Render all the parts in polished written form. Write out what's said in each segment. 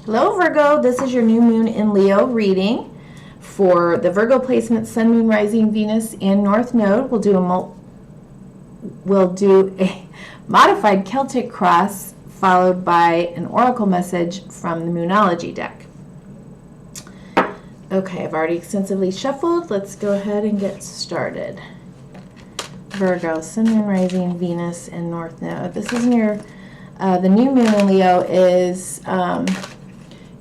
Hello Virgo, this is your new moon in Leo reading for the Virgo placement, Sun, Moon, Rising, Venus, and North Node. We'll do a modified Celtic cross followed by an oracle message from the Moonology deck. Okay, I've already extensively shuffled. Let's go ahead and get started. Virgo, Sun, Moon, Rising, Venus, and North Node. This is in your, the new moon in Leo is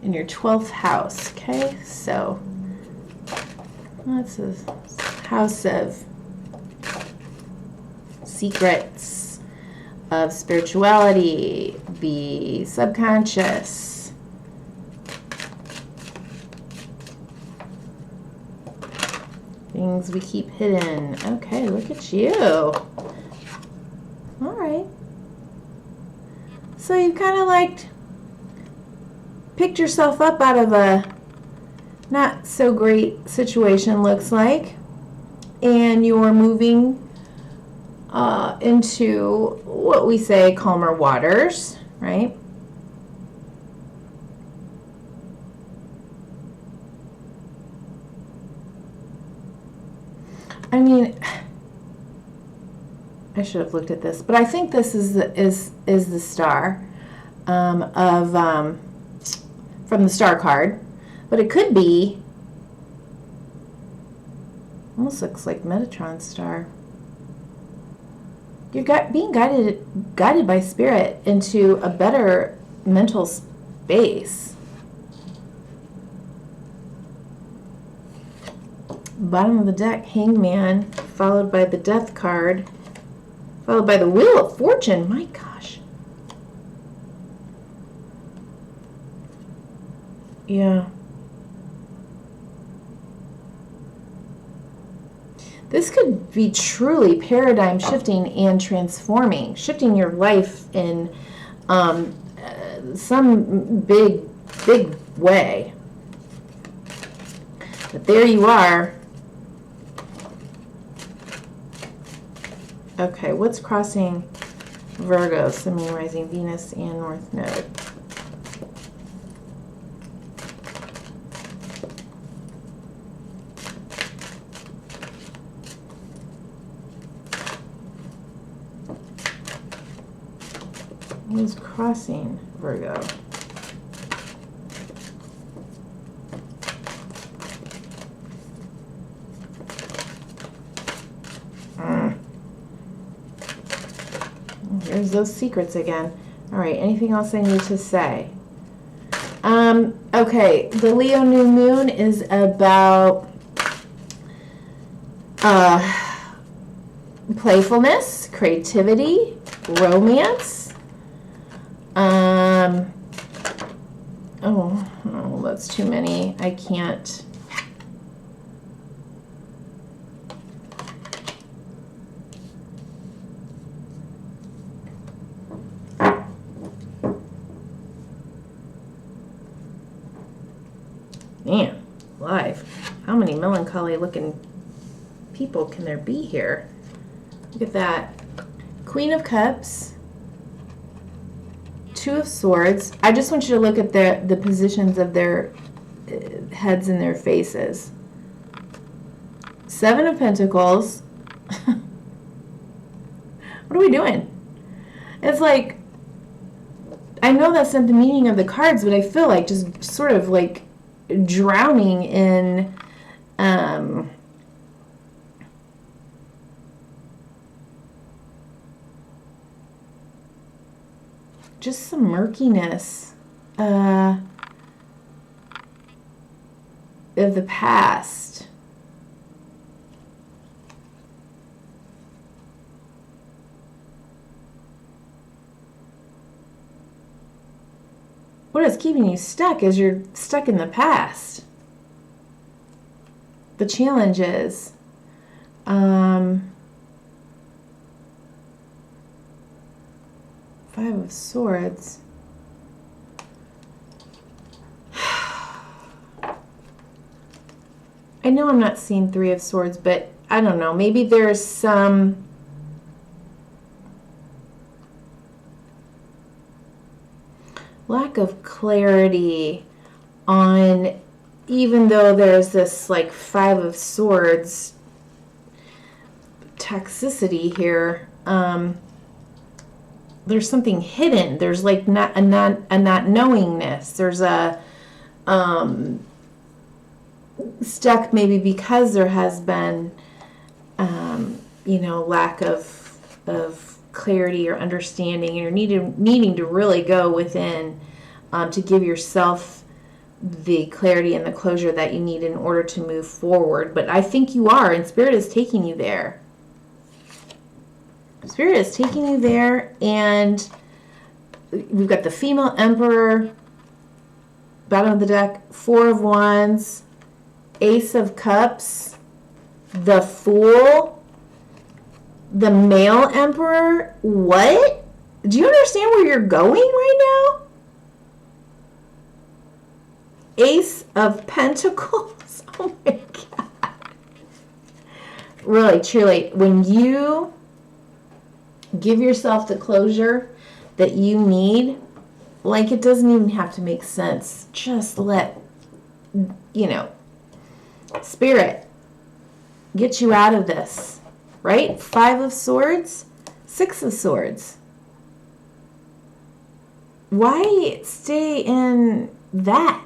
in your 12th house, okay? So that's a house of secrets, of spirituality, the subconscious. Things we keep hidden. Okay, look at you. All right. So you kind of like picked yourself up out of a not so great situation, looks like, and you're moving into what we say calmer waters, right? I mean, I should have looked at this, but I think this is the star from the star card, but it could be, almost looks like Metatron's star. You're being guided by spirit into a better mental space. Bottom of the deck, Hangman, followed by the Death card, followed by the Wheel of Fortune. My gosh. Yeah. This could be truly paradigm shifting and transforming, shifting your life in some big way. But there you are. Okay, what's crossing Virgo, Sun, Moon, Rising, Venus, and North Node? Who's crossing Virgo? There's those secrets again. All right, anything else I need to say? Okay, the Leo new moon is about playfulness, creativity, romance. Oh, that's too many. I can't. Man, live. How many melancholy looking people can there be here? Look at that. Queen of Cups. Two of Swords. I just want you to look at the positions of their heads and their faces. Seven of Pentacles. What are we doing? It's like, I know that's not the meaning of the cards, but I feel like just sort of like drowning in just some murkiness of the past. What is keeping you stuck is you're stuck in the past. The challenge is Five of Swords. I know I'm not seeing Three of Swords, but I don't know. Maybe there's some lack lack of clarity on, even though there's this like Five of Swords toxicity here, there's something hidden. There's like not knowingness. There's a stuck maybe because there has been lack of clarity or understanding, and you're needing to really go within to give yourself the clarity and the closure that you need in order to move forward. But I think you are, and Spirit is taking you there. Spirit is taking you there, and we've got the female emperor, bottom of the deck, Four of Wands, Ace of Cups, the Fool, the male emperor. What? Do you understand where you're going right now? Ace of Pentacles. Oh my God. Really, truly, when you give yourself the closure that you need, like, it doesn't even have to make sense. Just let, Spirit get you out of this, right? Five of Swords, Six of Swords. Why stay in that?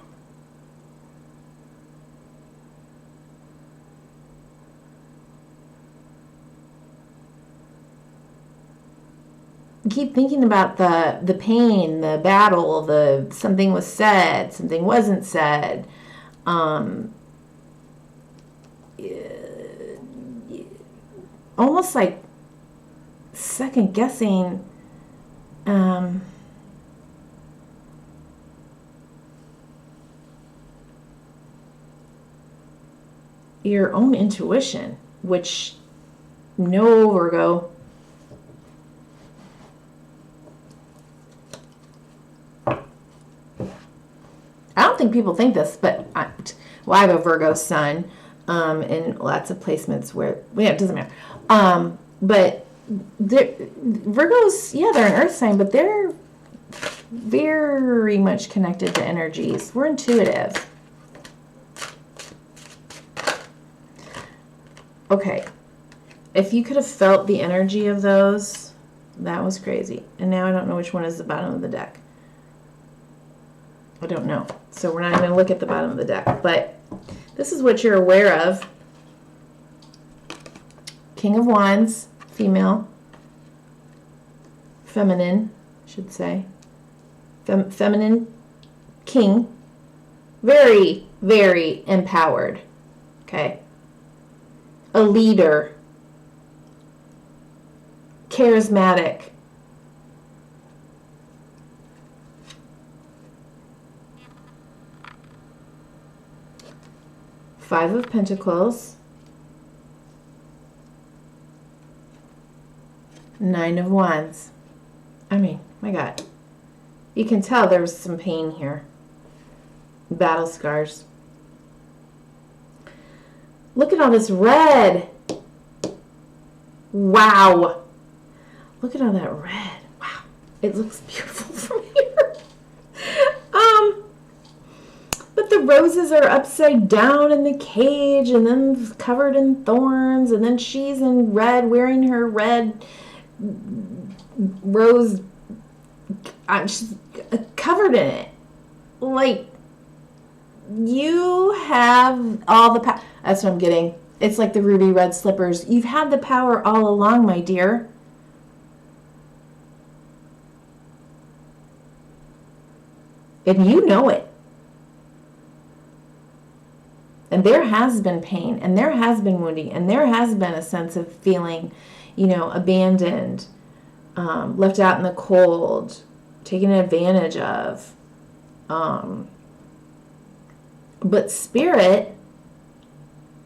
Keep thinking about the pain, the battle, the something was said, something wasn't said. Almost like second guessing your own intuition, which no, Virgo. I don't think people think this, but I have a Virgo sun in lots of placements where, it doesn't matter. But Virgos, they're an earth sign, but they're very much connected to energies. We're intuitive. Okay. If you could have felt the energy of those, that was crazy. And now I don't know which one is the bottom of the deck. I don't know. So we're not even going to look at the bottom of the deck. But this is what you're aware of. King of Wands, female. Feminine, I should say. Feminine king. Very, very empowered. Okay. A leader. Charismatic. Five of Pentacles. Nine of Wands. I mean, my God. You can tell there was some pain here. Battle scars. Look at all this red. Wow. Look at all that red. Wow. It looks beautiful from here. But the roses are upside down in the cage and then covered in thorns, and then she's in red wearing her red rose. She's covered in it. Like, you have all the power. That's what I'm getting. It's like the ruby red slippers. You've had the power all along, my dear. And you know it. And there has been pain, and there has been wounding, and there has been a sense of feeling, abandoned, left out in the cold, taken advantage of. But Spirit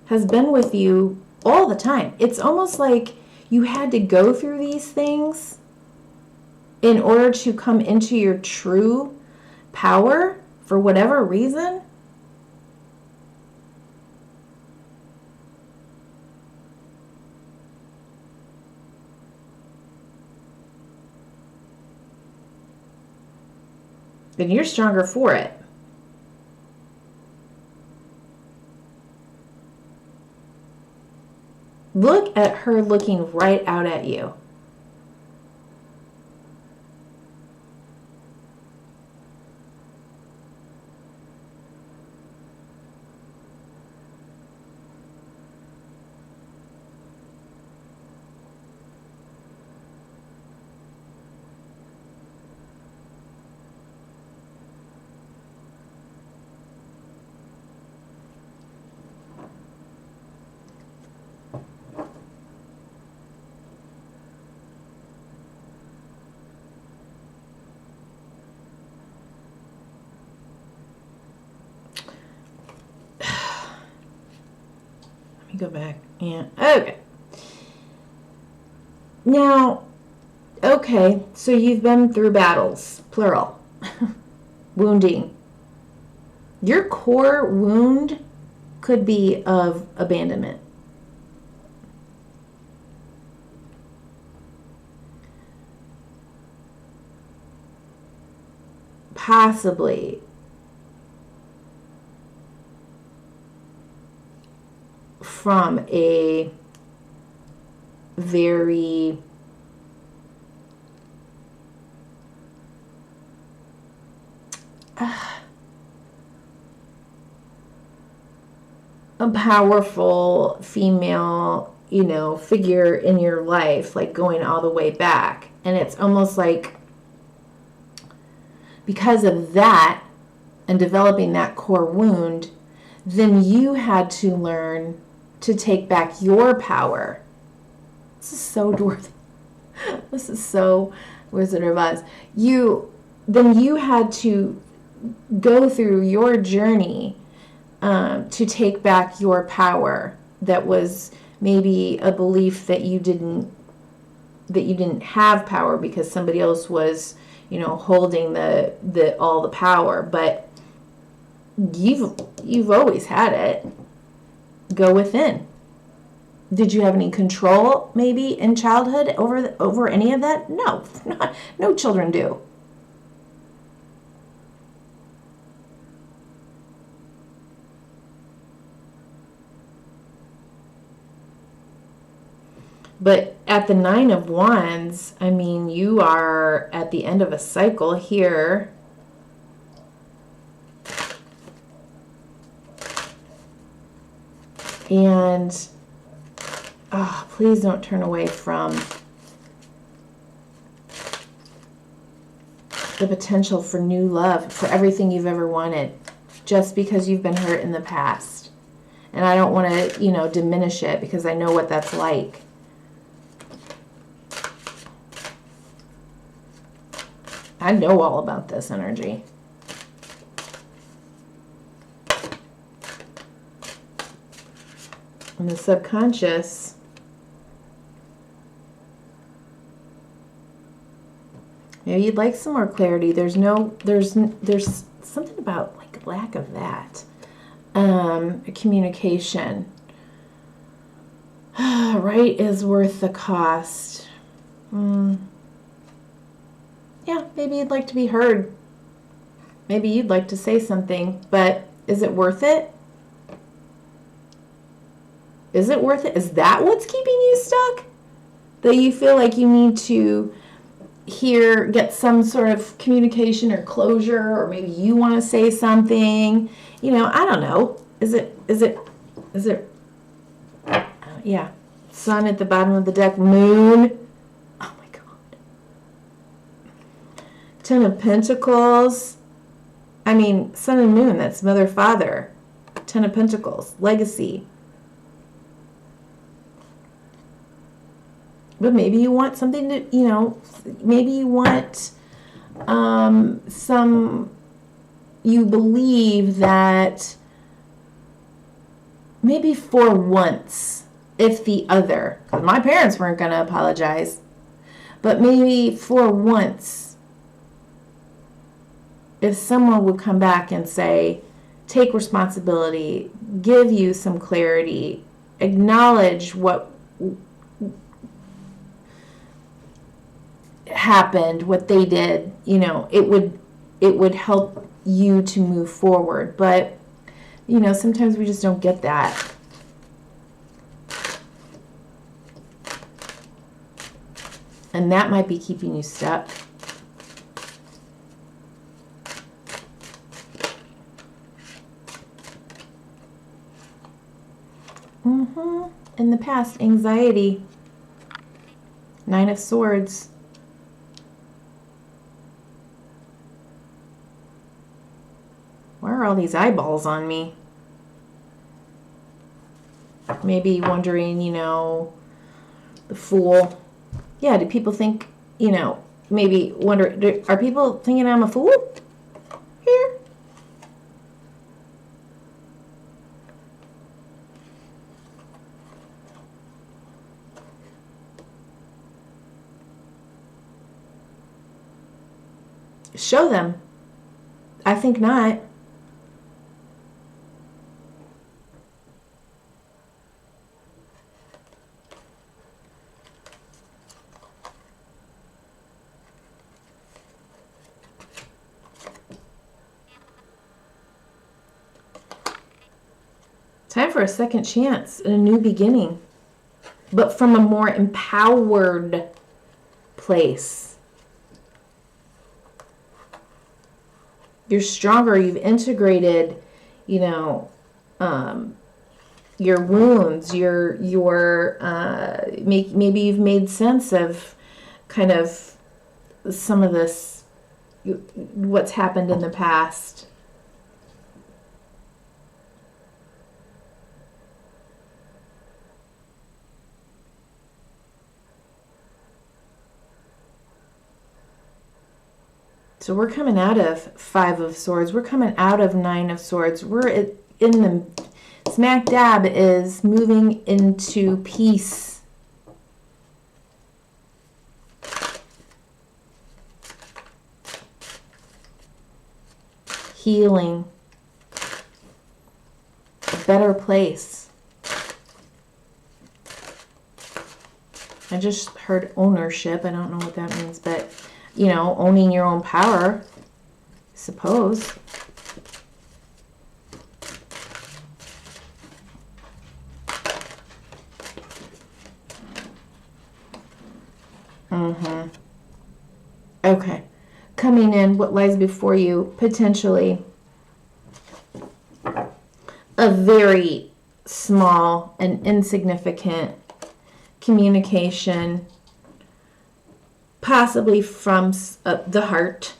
has been with you all the time. It's almost like you had to go through these things in order to come into your true power for whatever reason. then you're stronger for it. Look at her looking right out at you. Go back. Yeah. Okay. Now, okay, so you've been through battles, plural, wounding. Your core wound could be of abandonment. Possibly from a very a powerful female, figure in your life, like going all the way back. And it's almost like because of that and developing that core wound, then you had to learn to take back your power. This is so Dorothy. This is so Wizard of Oz. Then you had to go through your journey to take back your power. That was maybe a belief that you didn't have power because somebody else was, holding all the power. But you've always had it. Go within. Did you have any control maybe in childhood over any of that? No, no children do. But at the Nine of Wands, I mean, you are at the end of a cycle here. And please don't turn away from the potential for new love, for everything you've ever wanted, just because you've been hurt in the past. And I don't want to, diminish it because I know what that's like. I know all about this energy. And the subconscious, maybe you'd like some more clarity. There's something about like lack of that. Communication. Right is worth the cost. Yeah, maybe you'd like to be heard. Maybe you'd like to say something, but is it worth it? Is it worth it? Is that what's keeping you stuck? That you feel like you need to get some sort of communication or closure, or maybe you want to say something. I don't know. Is it, yeah. Sun at the bottom of the deck, moon. Oh my God. Ten of Pentacles. I mean, sun and moon, that's mother, father. Ten of Pentacles, legacy. But maybe you want something to, maybe you want you believe that maybe for once, if the other, because my parents weren't going to apologize, but maybe for once, if someone would come back and say, take responsibility, give you some clarity, acknowledge what happened, what they did, it it would help you to move forward. But, you know, sometimes we just don't get that. And that might be keeping you stuck. In the past, anxiety. 9 of Swords. Why are all these eyeballs on me? Maybe wondering, you know, the Fool. Yeah, do people think, you know, maybe wonder, are people thinking I'm a fool here? Show them. I think not. Time for a second chance and a new beginning, but from a more empowered place. You're stronger. You've integrated, you know, your wounds. Maybe you've made sense of kind of some of this, what's happened in the past. So we're coming out of 5 of Swords. We're coming out of 9 of Swords. We're in the smack dab is moving into peace. Healing. A better place. I just heard ownership. I don't know what that means, but you know, owning your own power, I suppose. Okay. Coming in, what lies before you, potentially a very small and insignificant communication, possibly from the heart,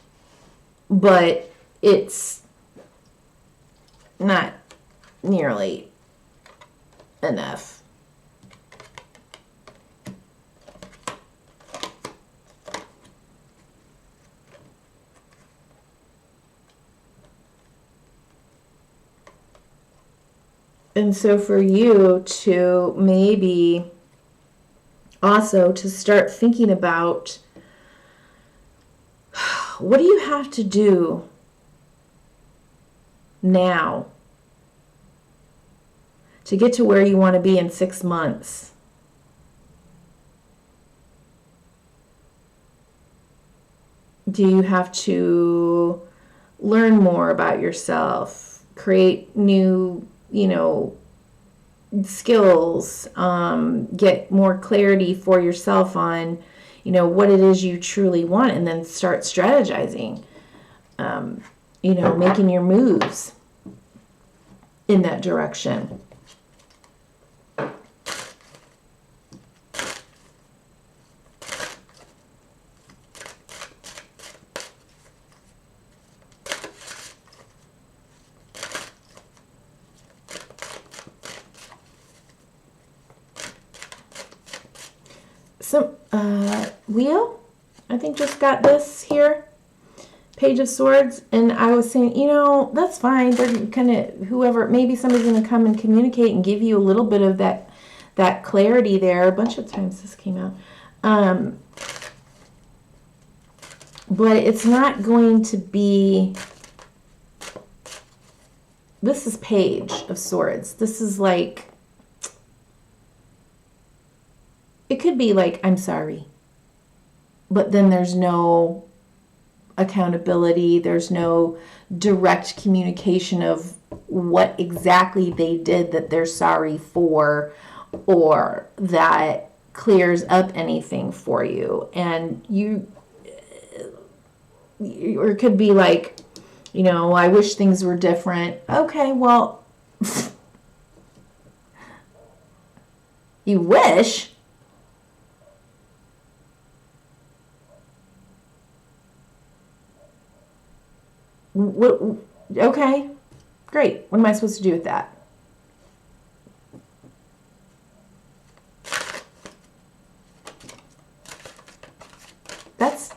but it's not nearly enough. And so for you to maybe also to start thinking about, what do you have to do now to get to where you want to be in 6 months? Do you have to learn more about yourself, create new, you know, skills, get more clarity for yourself on, you know, what it is you truly want, and then start strategizing, you know, making your moves in that direction. Some Wheel, I think, just got this here, Page of Swords, and I was saying, you know, that's fine. They're kind of, whoever, maybe somebody's going to come and communicate and give you a little bit of that clarity there. A bunch of times this came out, but it's not going to be. This is Page of Swords. This is like, it could be like, I'm sorry, but then there's no accountability. There's no direct communication of what exactly they did that they're sorry for, or that clears up anything for you. And or it could be like, I wish things were different. Okay, well, you wish. What? Okay, great. What am I supposed to do with that?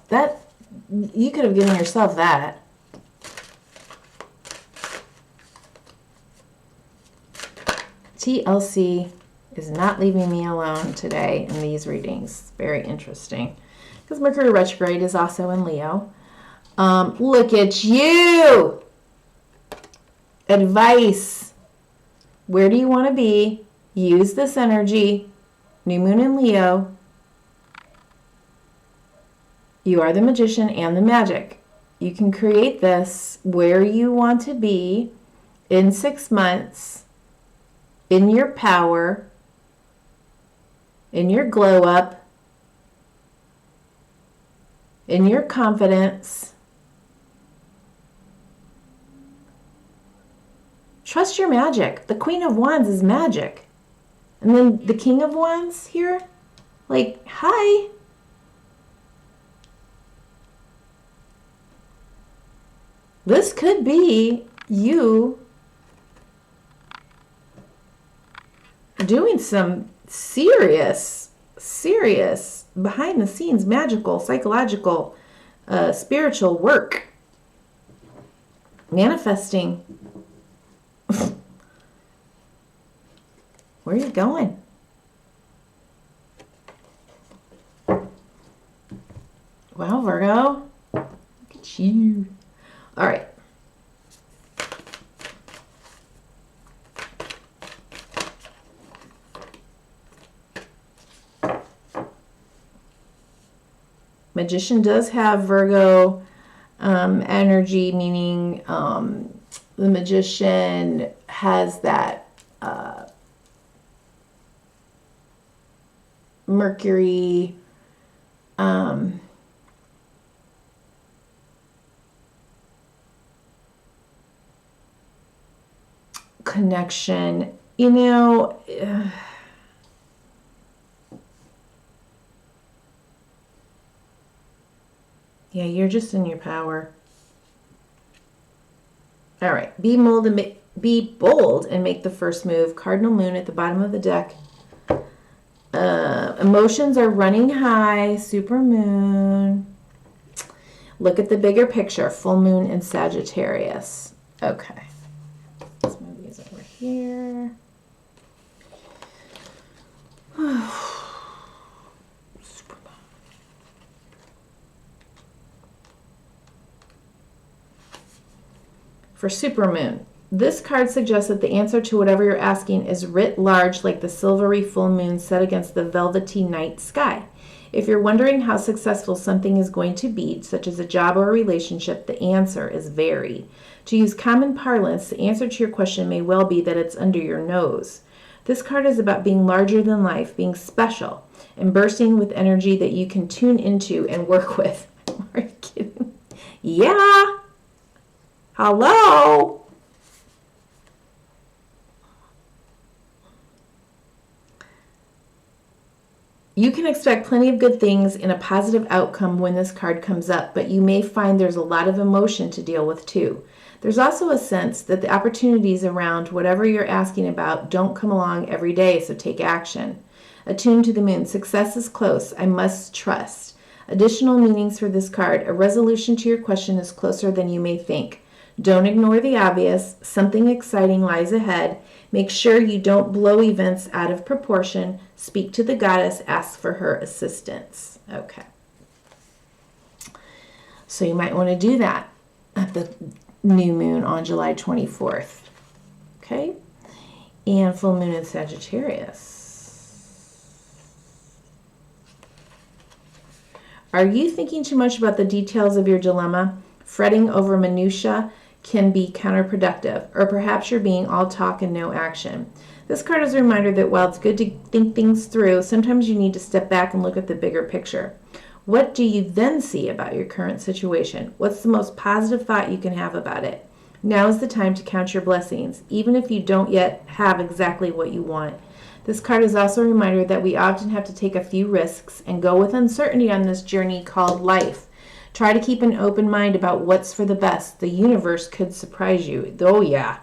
That you could have given yourself that. TLC is not leaving me alone today in these readings. Very interesting. Because Mercury retrograde is also in Leo. Look at you. Advice. Where do you want to be? Use this energy. New moon in Leo. You are the magician and the magic. You can create this where you want to be in 6 months, in your power, in your glow up, in your confidence. Trust your magic. The Queen of Wands is magic. And then the King of Wands here, like, hi. This could be you doing some serious behind the scenes magical, psychological, spiritual work. Manifesting. Where are you going? Wow, Virgo. Look at you. All right. Magician does have Virgo energy, meaning the magician has that Mercury connection. Yeah, you're just in your power. All right, be bold and make the first move. Cardinal moon at the bottom of the deck. Emotions are running high. Super moon. Look at the bigger picture. Full moon in Sagittarius. Okay. Let's move these over here. For supermoon, this card suggests that the answer to whatever you're asking is writ large like the silvery full moon set against the velvety night sky. If you're wondering how successful something is going to be, such as a job or a relationship, the answer is very. To use common parlance, the answer to your question may well be that it's under your nose. This card is about being larger than life, being special, and bursting with energy that you can tune into and work with. Are you kidding? Yeah. Hello? You can expect plenty of good things and a positive outcome when this card comes up, but you may find there's a lot of emotion to deal with too. There's also a sense that the opportunities around whatever you're asking about don't come along every day, so take action. Attuned to the moon. Success is close. I must trust. Additional meanings for this card. A resolution to your question is closer than you may think. Don't ignore the obvious. Something exciting lies ahead. Make sure you don't blow events out of proportion. Speak to the goddess. Ask for her assistance. Okay. So you might want to do that at the new moon on July 24th. Okay? And full moon in Sagittarius. Are you thinking too much about the details of your dilemma? Fretting over minutia can be counterproductive, or perhaps you're being all talk and no action. This card is a reminder that while it's good to think things through, sometimes you need to step back and look at the bigger picture. What do you then see about your current situation? What's the most positive thought you can have about it? Now is the time to count your blessings, even if you don't yet have exactly what you want. This card is also a reminder that we often have to take a few risks and go with uncertainty on this journey called life. Try to keep an open mind about what's for the best. The universe could surprise you. Oh, yeah.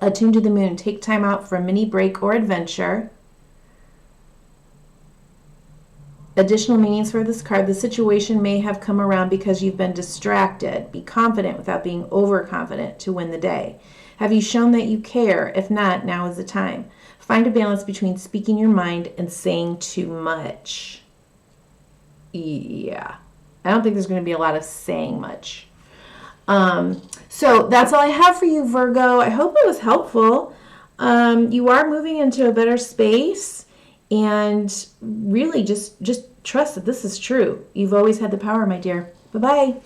Attune to the moon. Take time out for a mini break or adventure. Additional meanings for this card. The situation may have come around because you've been distracted. Be confident without being overconfident to win the day. Have you shown that you care? If not, now is the time. Find a balance between speaking your mind and saying too much. Yeah. I don't think there's going to be a lot of saying much. So that's all I have for you, Virgo. I hope it was helpful. You are moving into a better space, and really just trust that this is true. You've always had the power, my dear. Bye-bye.